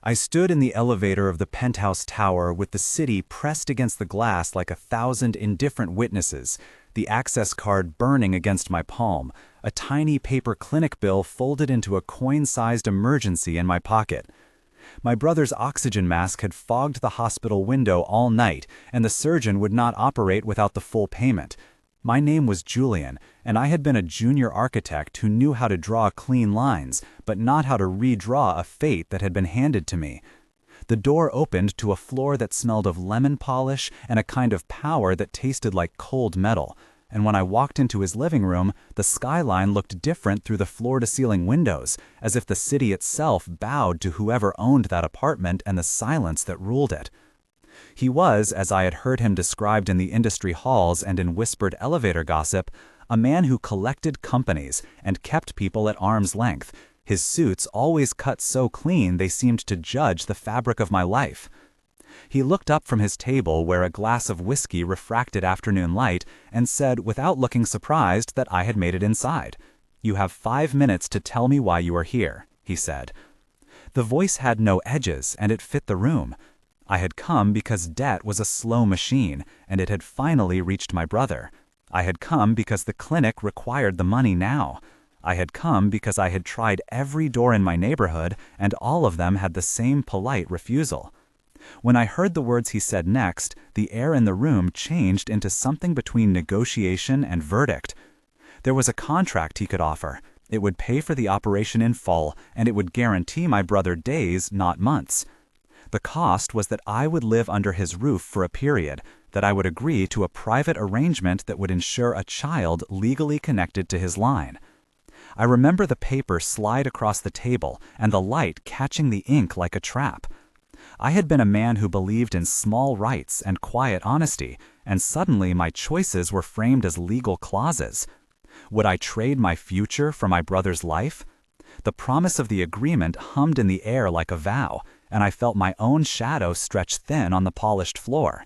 I stood in the elevator of the Penthouse tower with the city pressed against the glass like 1,000 indifferent witnesses, the access card burning against my palm, a tiny paper clinic bill folded into a coin-sized emergency in my pocket. My brother's oxygen mask had fogged the hospital window all night, and the surgeon would not operate without the full payment. My name was Julian, and I had been a junior architect who knew how to draw clean lines, but not how to redraw a fate that had been handed to me. The door opened to a floor that smelled of lemon polish and a kind of power that tasted like cold metal, and when I walked into his living room, the skyline looked different through the floor-to-ceiling windows, as if the city itself bowed to whoever owned that apartment and the silence that ruled it. He was, as I had heard him described in the industry halls and in whispered elevator gossip, a man who collected companies and kept people at arm's length, his suits always cut so clean they seemed to judge the fabric of my life. He looked up from his table where a glass of whiskey refracted afternoon light and said without looking surprised that I had made it inside. "You have 5 minutes to tell me why you are here," he said. The voice had no edges and it fit the room. I had come because debt was a slow machine, and it had finally reached my brother. I had come because the clinic required the money now. I had come because I had tried every door in my neighborhood, and all of them had the same polite refusal. When I heard the words he said next, the air in the room changed into something between negotiation and verdict. There was a contract he could offer. It would pay for the operation in full, and it would guarantee my brother days, not months. The cost was that I would live under his roof for a period, that I would agree to a private arrangement that would ensure a child legally connected to his line. I remember the paper slide across the table and the light catching the ink like a trap. I had been a man who believed in small rights and quiet honesty, and suddenly my choices were framed as legal clauses. Would I trade my future for my brother's life? The promise of the agreement hummed in the air like a vow, and I felt my own shadow stretch thin on the polished floor.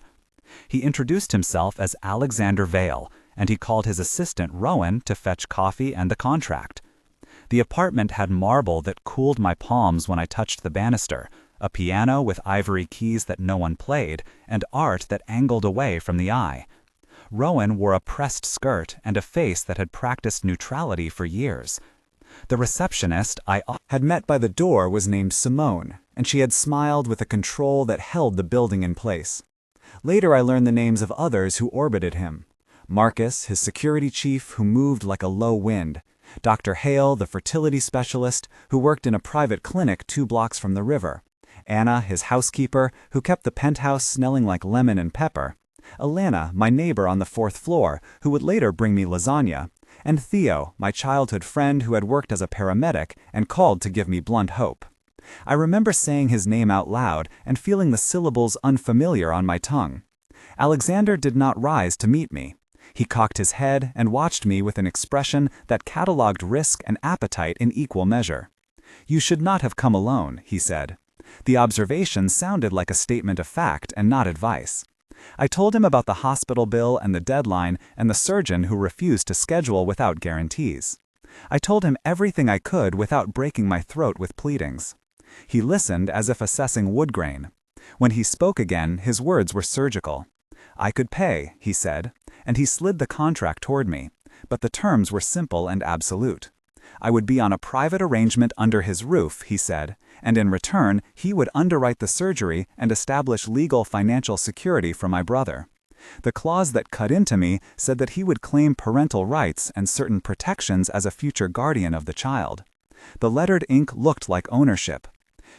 He introduced himself as Alexander Vale, and he called his assistant Rowan to fetch coffee and the contract. The apartment had marble that cooled my palms when I touched the banister, a piano with ivory keys that no one played, and art that angled away from the eye. Rowan wore a pressed skirt and a face that had practiced neutrality for years. The receptionist I had met by the door was named Simone, and she had smiled with a control that held the building in place. Later I learned the names of others who orbited him. Marcus, his security chief, who moved like a low wind. Dr. Hale, the fertility specialist, who worked in a private clinic 2 blocks from the river. Anna, his housekeeper, who kept the penthouse smelling like lemon and pepper. Alana, my neighbor on the 4th floor, who would later bring me lasagna. And Theo, my childhood friend who had worked as a paramedic and called to give me blunt hope. I remember saying his name out loud and feeling the syllables unfamiliar on my tongue. Alexander did not rise to meet me. He cocked his head and watched me with an expression that catalogued risk and appetite in equal measure. "You should not have come alone," he said. The observation sounded like a statement of fact and not advice. I told him about the hospital bill and the deadline and the surgeon who refused to schedule without guarantees. I told him everything I could without breaking my throat with pleadings. He listened as if assessing wood grain. When he spoke again, his words were surgical. "I could pay," he said, and he slid the contract toward me, but the terms were simple and absolute. I would be on a private arrangement under his roof, he said, and in return, he would underwrite the surgery and establish legal financial security for my brother. The clause that cut into me said that he would claim parental rights and certain protections as a future guardian of the child. The lettered ink looked like ownership.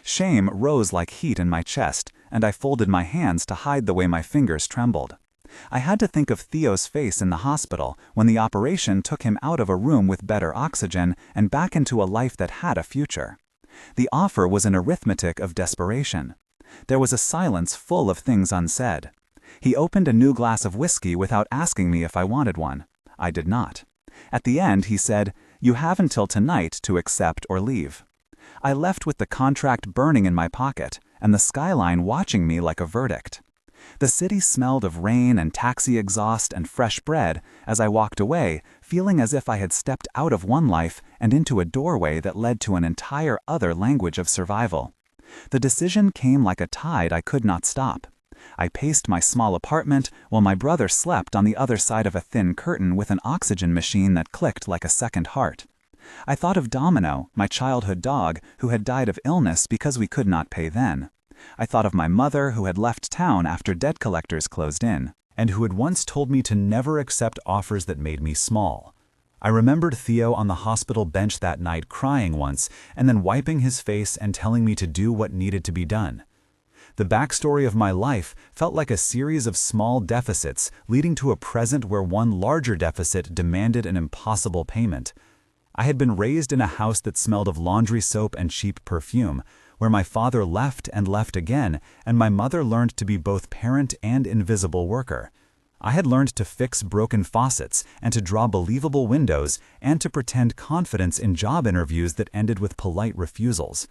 Shame rose like heat in my chest, and I folded my hands to hide the way my fingers trembled. I had to think of Theo's face in the hospital when the operation took him out of a room with better oxygen and back into a life that had a future. The offer was an arithmetic of desperation. There was a silence full of things unsaid. He opened a new glass of whiskey without asking me if I wanted one. I did not. At the end, he said, "You have until tonight to accept or leave." I left with the contract burning in my pocket and the skyline watching me like a verdict. The city smelled of rain and taxi exhaust and fresh bread as I walked away, feeling as if I had stepped out of one life and into a doorway that led to an entire other language of survival. The decision came like a tide I could not stop. I paced my small apartment while my brother slept on the other side of a thin curtain with an oxygen machine that clicked like a second heart. I thought of Domino, my childhood dog, who had died of illness because we could not pay then. I thought of my mother who had left town after debt collectors closed in, and who had once told me to never accept offers that made me small. I remembered Theo on the hospital bench that night crying once, and then wiping his face and telling me to do what needed to be done. The backstory of my life felt like a series of small deficits leading to a present where one larger deficit demanded an impossible payment. I had been raised in a house that smelled of laundry soap and cheap perfume, where my father left and left again, and my mother learned to be both parent and invisible worker. I had learned to fix broken faucets and to draw believable windows and to pretend confidence in job interviews that ended with polite refusals.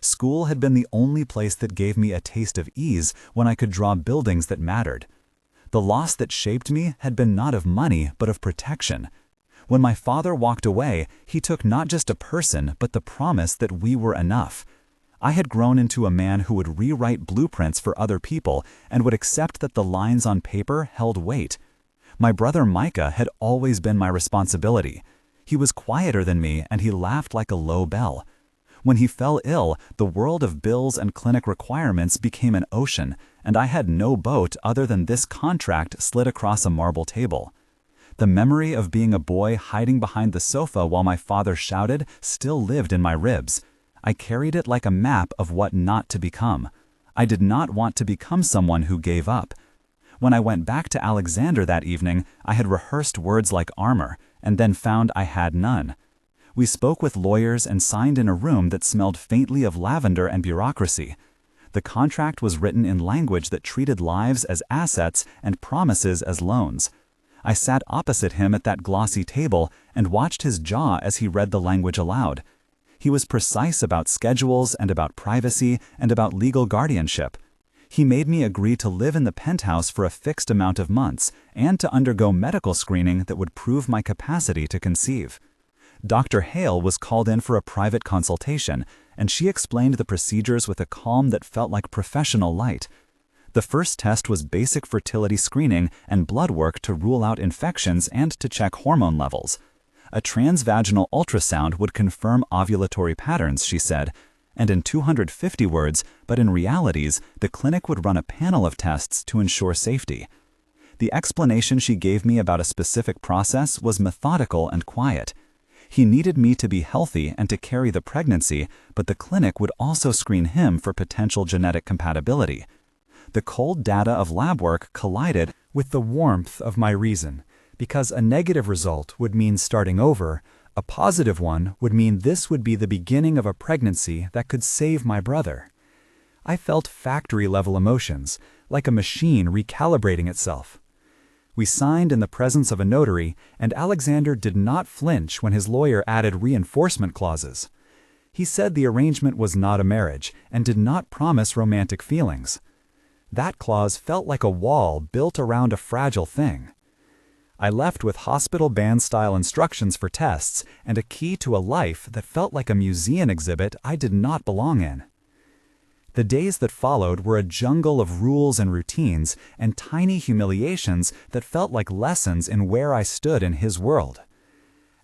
School had been the only place that gave me a taste of ease when I could draw buildings that mattered. The loss that shaped me had been not of money, but of protection. When my father walked away, he took not just a person, but the promise that we were enough. I had grown into a man who would rewrite blueprints for other people and would accept that the lines on paper held weight. My brother Micah had always been my responsibility. He was quieter than me, and he laughed like a low bell. When he fell ill, the world of bills and clinic requirements became an ocean, and I had no boat other than this contract slid across a marble table. The memory of being a boy hiding behind the sofa while my father shouted still lived in my ribs. I carried it like a map of what not to become. I did not want to become someone who gave up. When I went back to Alexander that evening, I had rehearsed words like armor, and then found I had none. We spoke with lawyers and signed in a room that smelled faintly of lavender and bureaucracy. The contract was written in language that treated lives as assets and promises as loans. I sat opposite him at that glossy table and watched his jaw as he read the language aloud. He was precise about schedules and about privacy and about legal guardianship. He made me agree to live in the penthouse for a fixed amount of months and to undergo medical screening that would prove my capacity to conceive. Dr. Hale was called in for a private consultation, and she explained the procedures with a calm that felt like professional light. The first test was basic fertility screening and blood work to rule out infections and to check hormone levels. A transvaginal ultrasound would confirm ovulatory patterns, she said, and in 250 words, but in realities, the clinic would run a panel of tests to ensure safety. The explanation she gave me about a specific process was methodical and quiet. He needed me to be healthy and to carry the pregnancy, but the clinic would also screen him for potential genetic compatibility. The cold data of lab work collided with the warmth of my reason, because a negative result would mean starting over, a positive one would mean this would be the beginning of a pregnancy that could save my brother. I felt factory-level emotions, like a machine recalibrating itself. We signed in the presence of a notary, and Alexander did not flinch when his lawyer added reinforcement clauses. He said the arrangement was not a marriage and did not promise romantic feelings. That clause felt like a wall built around a fragile thing. I left with hospital band-style instructions for tests and a key to a life that felt like a museum exhibit I did not belong in. The days that followed were a jungle of rules and routines and tiny humiliations that felt like lessons in where I stood in his world.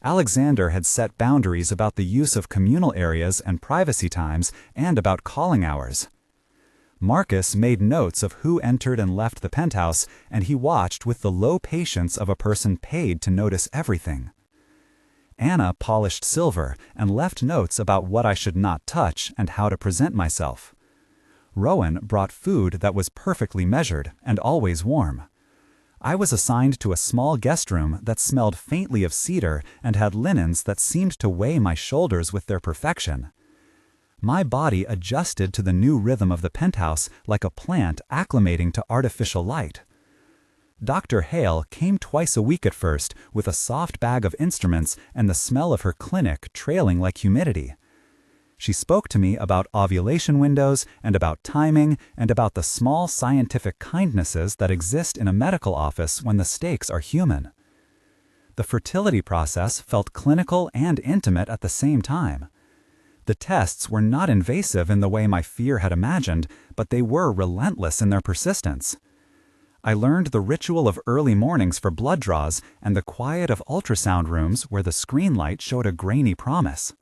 Alexander had set boundaries about the use of communal areas and privacy times and about calling hours. Marcus made notes of who entered and left the penthouse, and he watched with the low patience of a person paid to notice everything. Anna polished silver and left notes about what I should not touch and how to present myself. Rowan brought food that was perfectly measured and always warm. I was assigned to a small guest room that smelled faintly of cedar and had linens that seemed to weigh my shoulders with their perfection. My body adjusted to the new rhythm of the penthouse like a plant acclimating to artificial light. Dr. Hale came twice a week at first with a soft bag of instruments and the smell of her clinic trailing like humidity. She spoke to me about ovulation windows and about timing and about the small scientific kindnesses that exist in a medical office when the stakes are human. The fertility process felt clinical and intimate at the same time. The tests were not invasive in the way my fear had imagined, but they were relentless in their persistence. I learned the ritual of early mornings for blood draws and the quiet of ultrasound rooms where the screen light showed a grainy promise.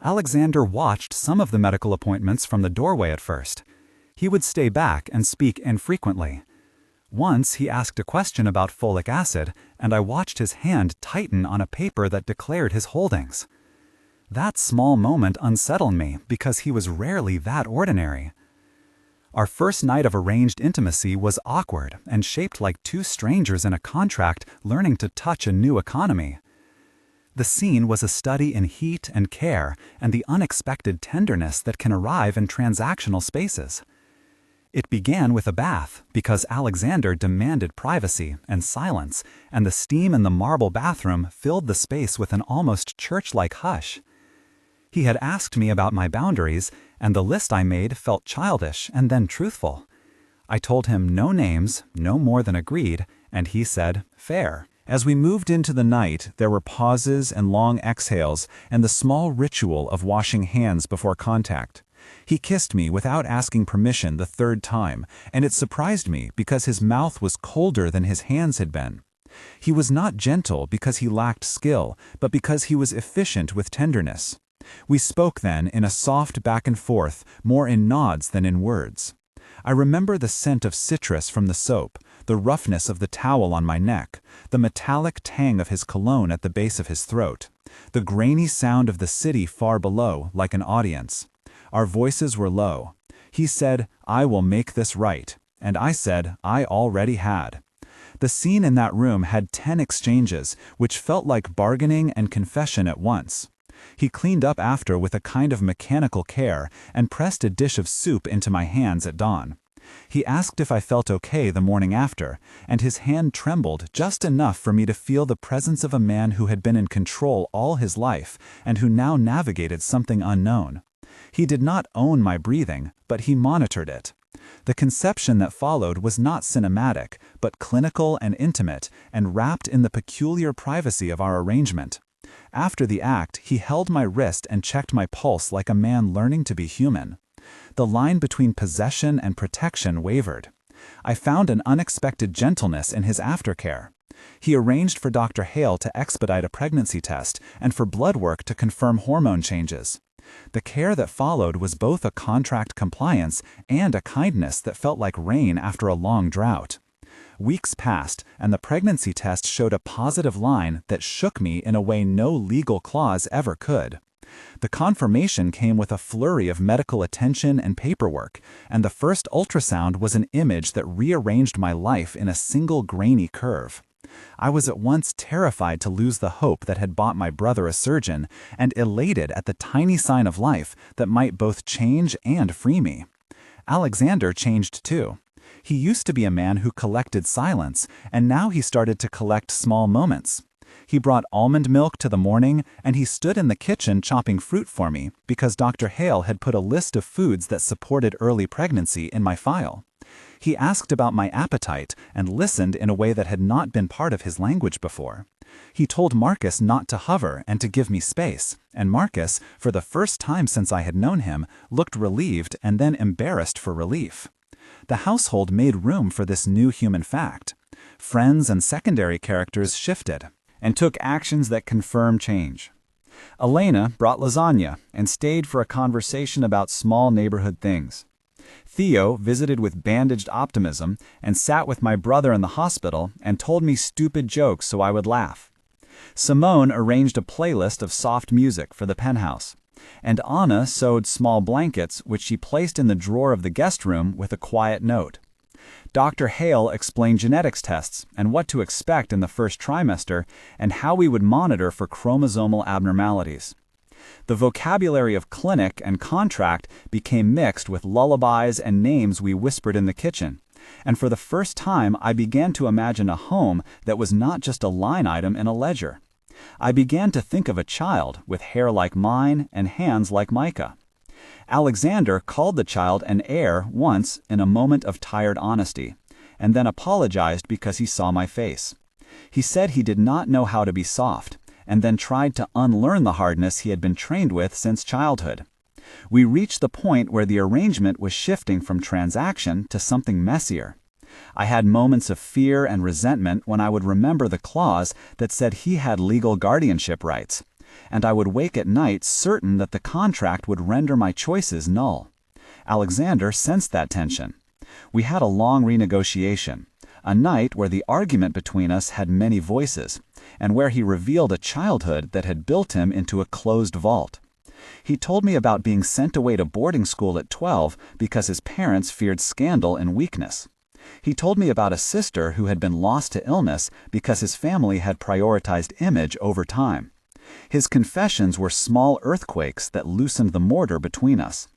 Alexander watched some of the medical appointments from the doorway at first. He would stay back and speak infrequently. Once he asked a question about folic acid, and I watched his hand tighten on a paper that declared his holdings. That small moment unsettled me because he was rarely that ordinary. Our first night of arranged intimacy was awkward and shaped like two strangers in a contract learning to touch a new economy. The scene was a study in heat and care and the unexpected tenderness that can arrive in transactional spaces. It began with a bath because Alexander demanded privacy and silence, and the steam in the marble bathroom filled the space with an almost church-like hush. He had asked me about my boundaries, and the list I made felt childish and then truthful. I told him no names, no more than agreed, and he said, "Fair." As we moved into the night, there were pauses and long exhales and the small ritual of washing hands before contact. He kissed me without asking permission the third time, and it surprised me because his mouth was colder than his hands had been. He was not gentle because he lacked skill, but because he was efficient with tenderness. We spoke then in a soft back and forth, more in nods than in words. I remember the scent of citrus from the soap, the roughness of the towel on my neck, the metallic tang of his cologne at the base of his throat, the grainy sound of the city far below, like an audience. Our voices were low. He said, "I will make this right," and I said, I already had. The scene in that room had 10 exchanges, which felt like bargaining and confession at once. He cleaned up after with a kind of mechanical care and pressed a dish of soup into my hands at dawn. He asked if I felt okay the morning after, and his hand trembled just enough for me to feel the presence of a man who had been in control all his life and who now navigated something unknown. He did not own my breathing, but he monitored it. The conception that followed was not cinematic, but clinical and intimate, and wrapped in the peculiar privacy of our arrangement. After the act, he held my wrist and checked my pulse like a man learning to be human. The line between possession and protection wavered. I found an unexpected gentleness in his aftercare. He arranged for Dr. Hale to expedite a pregnancy test and for blood work to confirm hormone changes. The care that followed was both a contract compliance and a kindness that felt like rain after a long drought. Weeks passed, and the pregnancy test showed a positive line that shook me in a way no legal clause ever could. The confirmation came with a flurry of medical attention and paperwork, and the first ultrasound was an image that rearranged my life in a single grainy curve. I was at once terrified to lose the hope that had bought my brother a surgeon, and elated at the tiny sign of life that might both change and free me. Alexander changed too. He used to be a man who collected silence, and now he started to collect small moments. He brought almond milk to the morning, and he stood in the kitchen chopping fruit for me because Dr. Hale had put a list of foods that supported early pregnancy in my file. He asked about my appetite and listened in a way that had not been part of his language before. He told Marcus not to hover and to give me space, and Marcus, for the first time since I had known him, looked relieved and then embarrassed for relief. The household made room for this new human fact. Friends and secondary characters shifted and took actions that confirm change. Elena brought lasagna and stayed for a conversation about small neighborhood things. Theo visited with bandaged optimism and sat with my brother in the hospital and told me stupid jokes so I would laugh. Simone arranged a playlist of soft music for the penthouse, and Anna sewed small blankets which she placed in the drawer of the guest room with a quiet note. Dr. Hale explained genetics tests and what to expect in the first trimester and how we would monitor for chromosomal abnormalities. The vocabulary of clinic and contract became mixed with lullabies and names we whispered in the kitchen, and for the first time I began to imagine a home that was not just a line item in a ledger. I began to think of a child with hair like mine and hands like Micah. Alexander called the child an heir once in a moment of tired honesty, and then apologized because he saw my face. He said he did not know how to be soft, and then tried to unlearn the hardness he had been trained with since childhood. We reached the point where the arrangement was shifting from transaction to something messier. I had moments of fear and resentment when I would remember the clause that said he had legal guardianship rights, and I would wake at night certain that the contract would render my choices null. Alexander sensed that tension. We had a long renegotiation, a night where the argument between us had many voices, and where he revealed a childhood that had built him into a closed vault. He told me about being sent away to boarding school at 12 because his parents feared scandal and weakness. He told me about a sister who had been lost to illness because his family had prioritized image over time. His confessions were small earthquakes that loosened the mortar between us.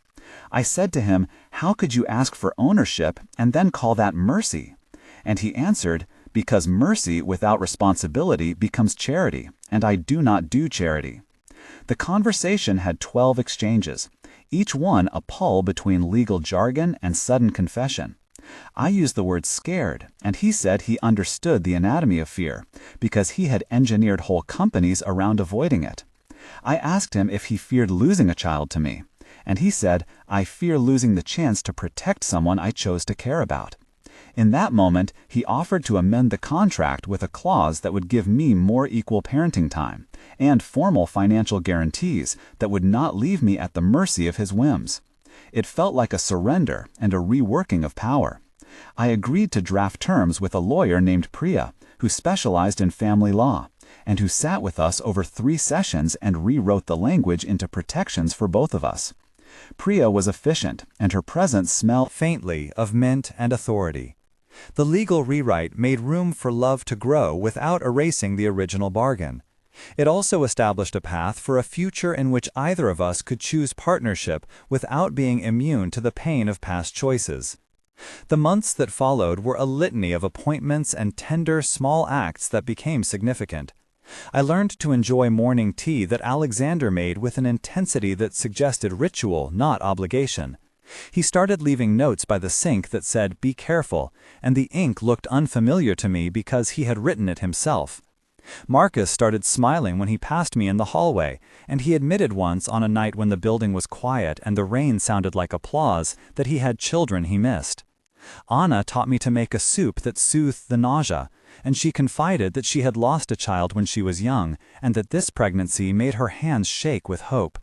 I said to him, "How could you ask for ownership and then call that mercy?" And he answered, "Because mercy without responsibility becomes charity, and I do not do charity." The conversation had 12 exchanges, each one a pull between legal jargon and sudden confession. I used the word scared, and he said he understood the anatomy of fear, because he had engineered whole companies around avoiding it. I asked him if he feared losing a child to me, and he said, "I fear losing the chance to protect someone I chose to care about." In that moment, he offered to amend the contract with a clause that would give me more equal parenting time, and formal financial guarantees that would not leave me at the mercy of his whims. It felt like a surrender and a reworking of power. I agreed to draft terms with a lawyer named Priya, who specialized in family law, and who sat with us over 3 sessions and rewrote the language into protections for both of us. Priya was efficient, and her presence smelled faintly of mint and authority. The legal rewrite made room for love to grow without erasing the original bargain. It also established a path for a future in which either of us could choose partnership without being immune to the pain of past choices. The months that followed were a litany of appointments and tender, small acts that became significant. I learned to enjoy morning tea that Alexander made with an intensity that suggested ritual, not obligation. He started leaving notes by the sink that said, "Be careful," and the ink looked unfamiliar to me because he had written it himself. Marcus started smiling when he passed me in the hallway, and he admitted once on a night when the building was quiet and the rain sounded like applause that he had children he missed. Anna taught me to make a soup that soothed the nausea, and she confided that she had lost a child when she was young, and that this pregnancy made her hands shake with hope.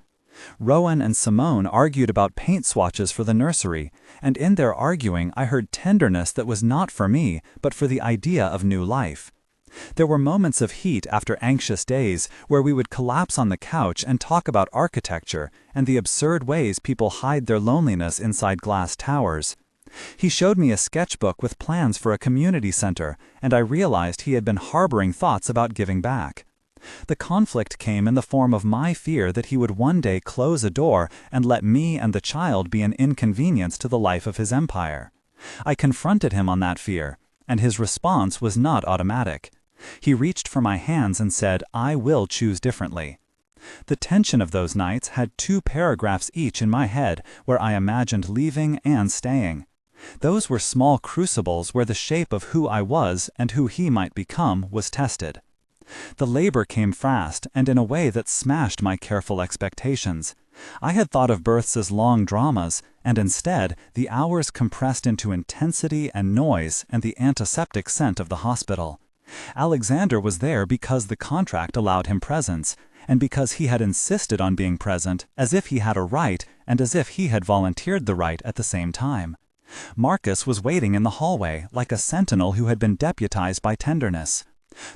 Rowan and Simone argued about paint swatches for the nursery, and in their arguing I heard tenderness that was not for me, but for the idea of new life. There were moments of heat after anxious days where we would collapse on the couch and talk about architecture and the absurd ways people hide their loneliness inside glass towers. He showed me a sketchbook with plans for a community center, and I realized he had been harboring thoughts about giving back. The conflict came in the form of my fear that he would one day close a door and let me and the child be an inconvenience to the life of his empire. I confronted him on that fear, and his response was not automatic. He reached for my hands and said, "I will choose differently." The tension of those nights had 2 paragraphs each in my head where I imagined leaving and staying. Those were small crucibles where the shape of who I was and who he might become was tested. The labor came fast and in a way that smashed my careful expectations. I had thought of births as long dramas, and instead, the hours compressed into intensity and noise and the antiseptic scent of the hospital. Alexander was there because the contract allowed him presence, and because he had insisted on being present, as if he had a right and as if he had volunteered the right at the same time. Marcus was waiting in the hallway like a sentinel who had been deputized by tenderness.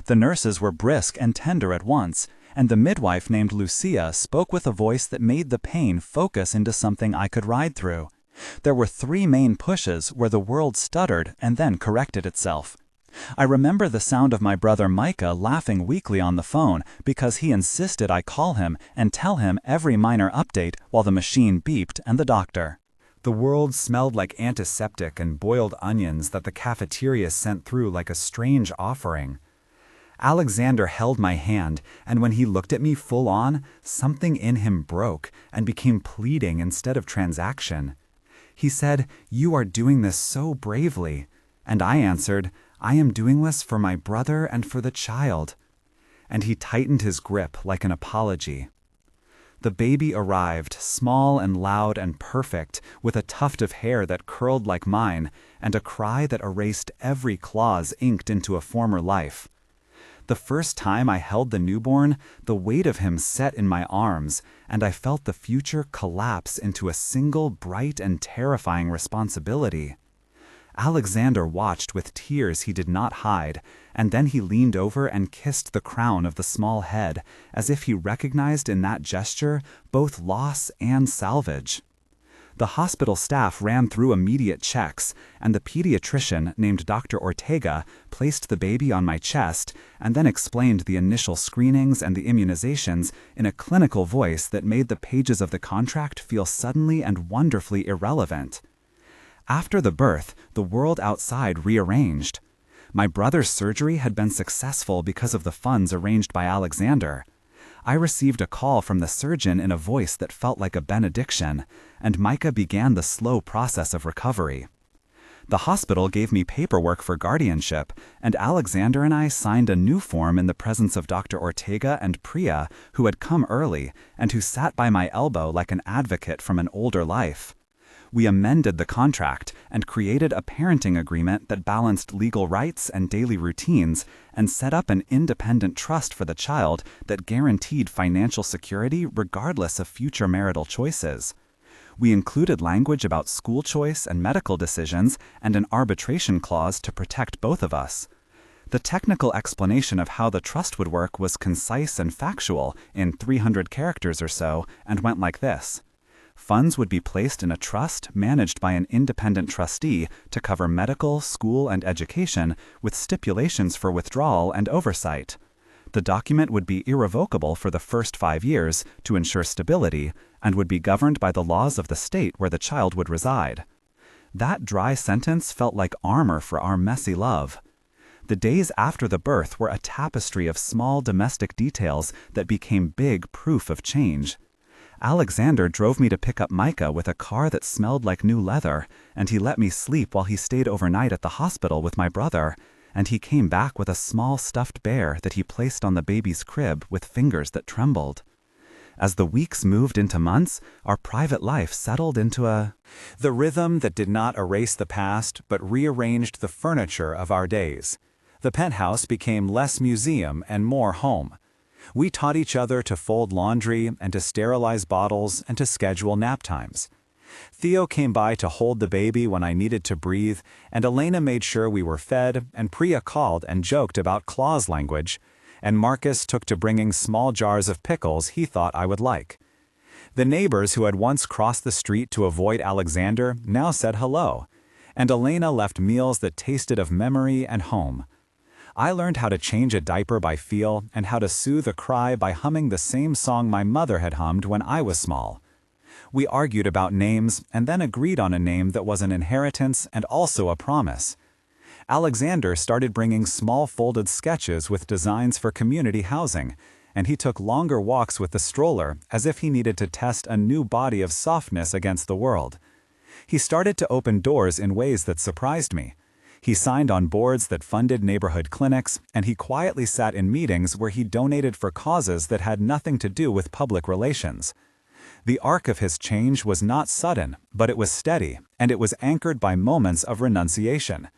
The nurses were brisk and tender at once, and the midwife named Lucia spoke with a voice that made the pain focus into something I could ride through. There were 3 main pushes where the world stuttered and then corrected itself. I remember the sound of my brother Micah laughing weakly on the phone because he insisted I call him and tell him every minor update while the machine beeped and the doctor. The world smelled like antiseptic and boiled onions that the cafeteria sent through like a strange offering. Alexander held my hand, and when he looked at me full on, something in him broke and became pleading instead of transaction. He said, "You are doing this so bravely." And I answered, "I am doing this for my brother and for the child." and he tightened his grip like an apology. The baby arrived, small and loud and perfect, with a tuft of hair that curled like mine, and a cry that erased every clause inked into a former life. The first time I held the newborn, the weight of him set in my arms, and I felt the future collapse into a single bright and terrifying responsibility. Alexander watched with tears he did not hide, and then he leaned over and kissed the crown of the small head, as if he recognized in that gesture both loss and salvage. The hospital staff ran through immediate checks, and the pediatrician, named Dr. Ortega, placed the baby on my chest and then explained the initial screenings and the immunizations in a clinical voice that made the pages of the contract feel suddenly and wonderfully irrelevant. After the birth, the world outside rearranged. My brother's surgery had been successful because of the funds arranged by Alexander. I received a call from the surgeon in a voice that felt like a benediction, and Micah began the slow process of recovery. The hospital gave me paperwork for guardianship, and Alexander and I signed a new form in the presence of Dr. Ortega and Priya, who had come early and who sat by my elbow like an advocate from an older life. We amended the contract and created a parenting agreement that balanced legal rights and daily routines and set up an independent trust for the child that guaranteed financial security regardless of future marital choices. We included language about school choice and medical decisions and an arbitration clause to protect both of us. The technical explanation of how the trust would work was concise and factual in 300 characters or so and went like this. Funds would be placed in a trust managed by an independent trustee to cover medical, school, and education, with stipulations for withdrawal and oversight. The document would be irrevocable for the first 5 years to ensure stability and would be governed by the laws of the state where the child would reside. That dry sentence felt like armor for our messy love. The days after the birth were a tapestry of small domestic details that became big proof of change. Alexander drove me to pick up Micah with a car that smelled like new leather, and he let me sleep while he stayed overnight at the hospital with my brother, and he came back with a small stuffed bear that he placed on the baby's crib with fingers that trembled. As the weeks moved into months, our private life settled into the rhythm that did not erase the past but rearranged the furniture of our days. The penthouse became less museum and more home. We taught each other to fold laundry and to sterilize bottles and to schedule nap times. Theo came by to hold the baby when I needed to breathe, and Elena made sure we were fed, and Priya called and joked about clause language, and Marcus took to bringing small jars of pickles he thought I would like. The neighbors who had once crossed the street to avoid Alexander now said hello, and Elena left meals that tasted of memory and home. I learned how to change a diaper by feel and how to soothe a cry by humming the same song my mother had hummed when I was small. We argued about names and then agreed on a name that was an inheritance and also a promise. Alexander started bringing small folded sketches with designs for community housing, and he took longer walks with the stroller as if he needed to test a new body of softness against the world. He started to open doors in ways that surprised me. He signed on boards that funded neighborhood clinics, and he quietly sat in meetings where he donated for causes that had nothing to do with public relations. The arc of his change was not sudden, but it was steady, and it was anchored by moments of renunciation.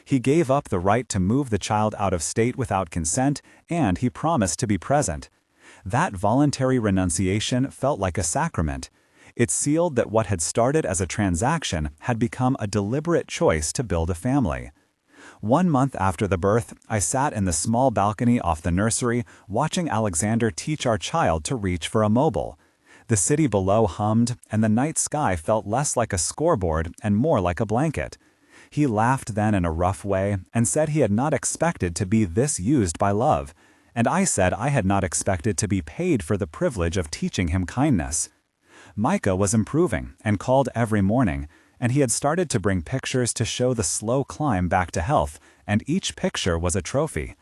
He gave up the right to move the child out of state without consent, and he promised to be present. That voluntary renunciation felt like a sacrament. It sealed that what had started as a transaction had become a deliberate choice to build a family. 1 month after the birth, I sat in the small balcony off the nursery, watching Alexander teach our child to reach for a mobile. The city below hummed, and the night sky felt less like a scoreboard and more like a blanket. He laughed then in a rough way and said he had not expected to be this used by love, and I said I had not expected to be paid for the privilege of teaching him kindness. Micah was improving and called every morning, and he had started to bring pictures to show the slow climb back to health, and each picture was a trophy.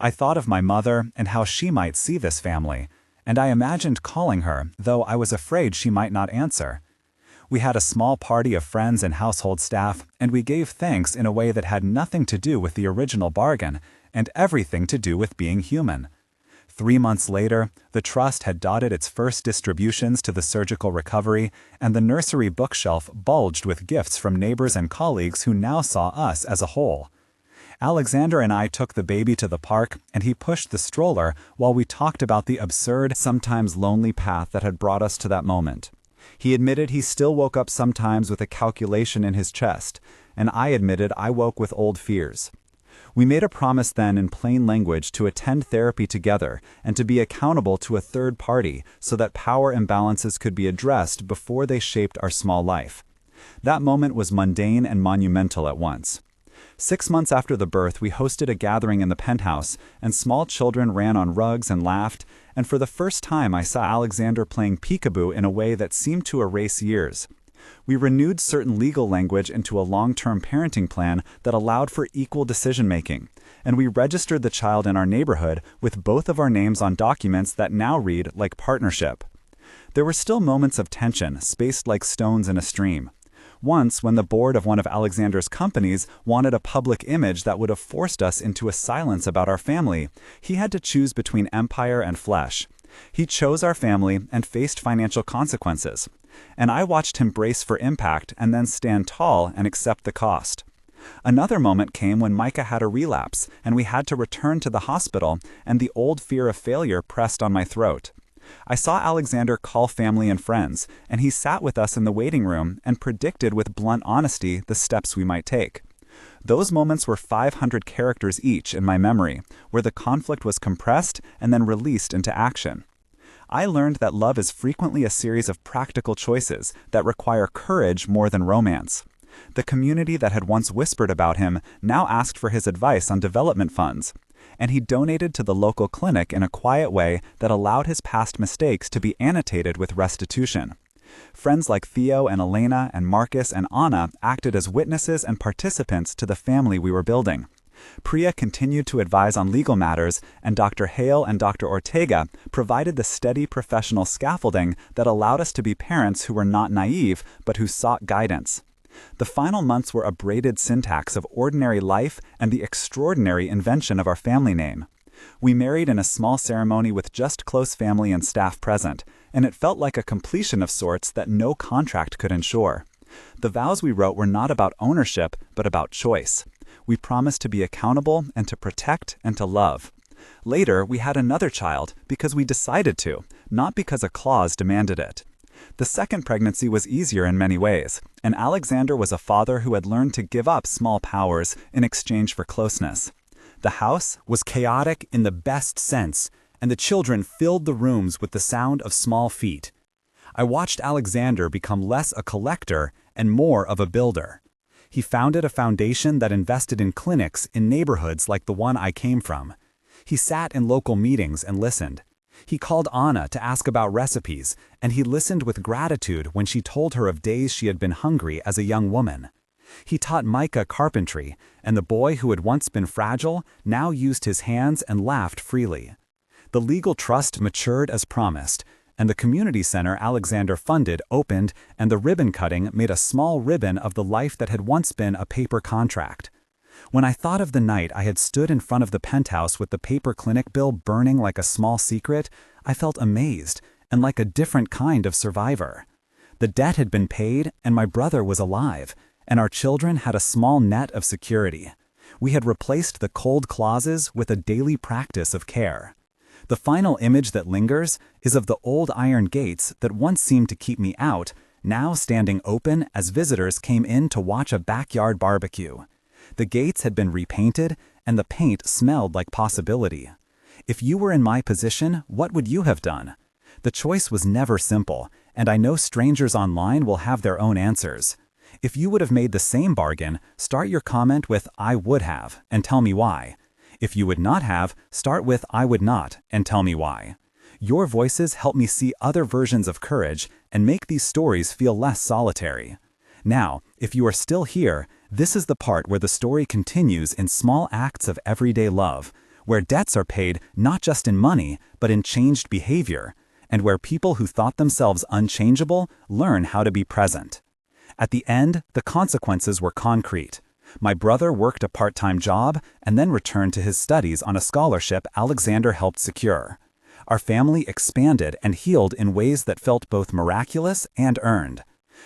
I thought of my mother and how she might see this family, and I imagined calling her, though I was afraid she might not answer. We had a small party of friends and household staff, and we gave thanks in a way that had nothing to do with the original bargain, and everything to do with being human. 3 months later, the trust had dotted its first distributions to the surgical recovery, and the nursery bookshelf bulged with gifts from neighbors and colleagues who now saw us as a whole. Alexander and I took the baby to the park, and he pushed the stroller while we talked about the absurd, sometimes lonely path that had brought us to that moment. He admitted he still woke up sometimes with a calculation in his chest, and I admitted I woke with old fears. We made a promise then in plain language to attend therapy together and to be accountable to a third party so that power imbalances could be addressed before they shaped our small life. That moment was mundane and monumental at once. 6 months after the birth, we hosted a gathering in the Penthouse, and small children ran on rugs and laughed, and for the first time I saw Alexander playing peekaboo in a way that seemed to erase years. We renewed certain legal language into a long-term parenting plan that allowed for equal decision-making, and we registered the child in our neighborhood with both of our names on documents that now read like partnership. There were still moments of tension, spaced like stones in a stream. Once, when the board of one of Alexander's companies wanted a public image that would have forced us into a silence about our family, he had to choose between empire and flesh. He chose our family and faced financial consequences. And I watched him brace for impact and then stand tall and accept the cost. Another moment came when Micah had a relapse, and we had to return to the hospital, and the old fear of failure pressed on my throat. I saw Alexander call family and friends, and he sat with us in the waiting room and predicted with blunt honesty the steps we might take. Those moments were 500 characters each in my memory, where the conflict was compressed and then released into action. I learned that love is frequently a series of practical choices that require courage more than romance. The community that had once whispered about him now asked for his advice on development funds, and he donated to the local clinic in a quiet way that allowed his past mistakes to be annotated with restitution. Friends like Theo and Elena and Marcus and Anna acted as witnesses and participants to the family we were building. Priya continued to advise on legal matters, and Dr. Hale and Dr. Ortega provided the steady professional scaffolding that allowed us to be parents who were not naive, but who sought guidance. The final months were a braided syntax of ordinary life and the extraordinary invention of our family name. We married in a small ceremony with just close family and staff present, and it felt like a completion of sorts that no contract could ensure. The vows we wrote were not about ownership, but about choice. We promised to be accountable and to protect and to love. Later, we had another child because we decided to, not because a clause demanded it. The second pregnancy was easier in many ways, and Alexander was a father who had learned to give up small powers in exchange for closeness. The house was chaotic in the best sense, and the children filled the rooms with the sound of small feet. I watched Alexander become less a collector and more of a builder. He founded a foundation that invested in clinics in neighborhoods like the one I came from. He sat in local meetings and listened. He called Anna to ask about recipes, and he listened with gratitude when she told her of days she had been hungry as a young woman. He taught Micah carpentry, and the boy who had once been fragile now used his hands and laughed freely. The legal trust matured as promised, and the community center Alexander funded opened, and the ribbon cutting made a small ribbon of the life that had once been a paper contract. When I thought of the night I had stood in front of the Penthouse with the paper clinic bill burning like a small secret, I felt amazed and like a different kind of survivor. The debt had been paid, and my brother was alive, and our children had a small net of security. We had replaced the cold clauses with a daily practice of care. The final image that lingers is of the old iron gates that once seemed to keep me out, now standing open as visitors came in to watch a backyard barbecue. The gates had been repainted, and the paint smelled like possibility. If you were in my position, what would you have done? The choice was never simple, and I know strangers online will have their own answers. If you would have made the same bargain, start your comment with "I would have" and tell me why. If you would not have, start with "I would not" and tell me why. Your voices help me see other versions of courage and make these stories feel less solitary. Now, if you are still here, this is the part where the story continues in small acts of everyday love, where debts are paid not just in money, but in changed behavior, and where people who thought themselves unchangeable learn how to be present. At the end, the consequences were concrete. My brother worked a part-time job and then returned to his studies on a scholarship Alexander helped secure. Our family expanded and healed in ways that felt both miraculous and earned.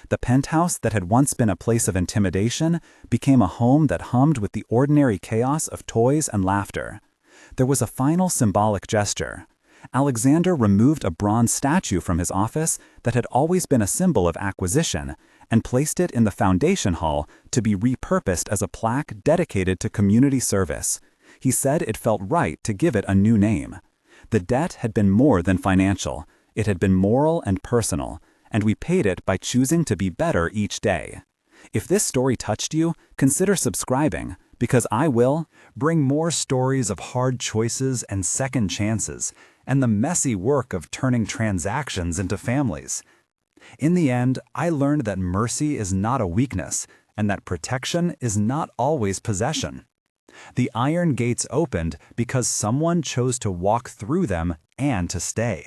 The penthouse that had once been a place of intimidation became a home that hummed with the ordinary chaos of toys and laughter. There was a final symbolic gesture. Alexander removed a bronze statue from his office that had always been a symbol of acquisition and placed it in the foundation hall to be repurposed as a plaque dedicated to community service. He said it felt right to give it a new name. The debt had been more than financial. It had been moral and personal, and we paid it by choosing to be better each day. If this story touched you, consider subscribing, because I will bring more stories of hard choices and second chances, and the messy work of turning transactions into families. In the end, I learned that mercy is not a weakness, and that protection is not always possession. The iron gates opened because someone chose to walk through them and to stay.